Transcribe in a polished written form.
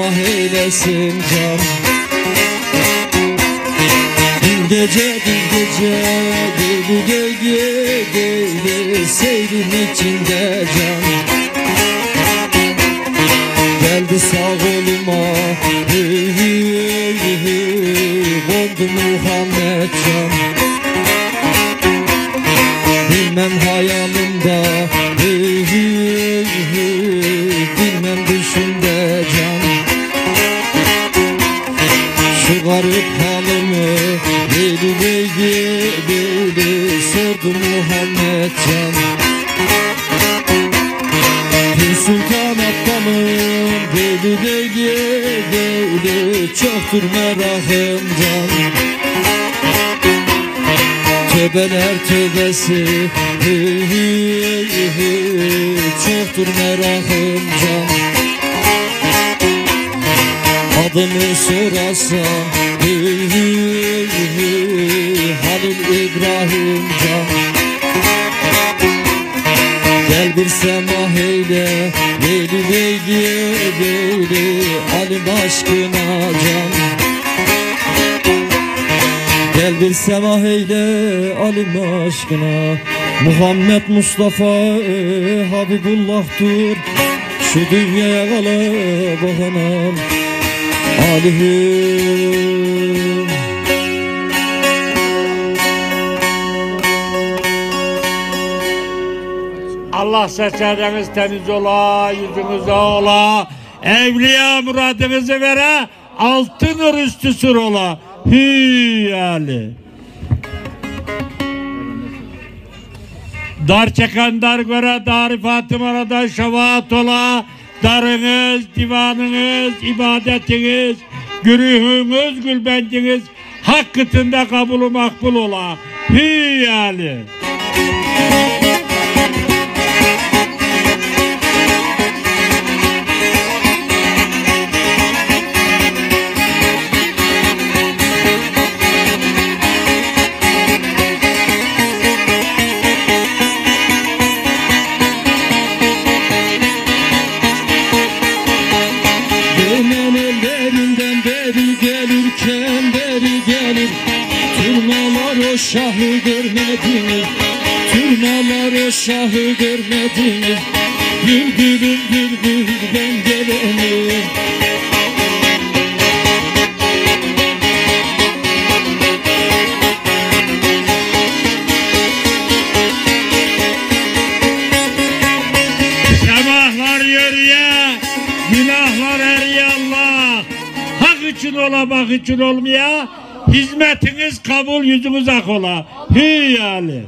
semah eylesin can. Dün gece deli deli seyrin içinde can. Geldi sağ oluma kondu Muhammed can. Bilmem hayalimde bilmem düşümde can. Şu garip halimi deli sordu Muhammed can. Pir Sultan Abdalım deli çoktur merakım can. Tövbeler tövbesi çoktur merakım can. Adını sorarsan Halil İbrahim can. Gel bir semah eyle leyli alim aşkına can. Gel bir semah eyle alim aşkına. Muhammed Mustafa Habibullah'tur. Şu dünyaya kala bakanam Alihim. Allah seçeriniz temiz ola, yüzünüze ola, evliya muradınızı vere, altın üstü sür ola. Hüyali. Dar çeken dar göre, dar Fatıma'da şefaat ola, darınız, divanınız, ibadetiniz, gürühünüz, gülbenciniz, hakkıtında kabulü makbul ola. Hüyali. Turnalar o şahı görmediniz, turnalar o şahı görmediniz. Bülbülüm bülbül ben gelenim. Semahlar yürüye, günahlar eriye Allah. Hak için ola, bak için olmaya. Hizmetiniz kabul, yüzünüz ak ola. Hüyali.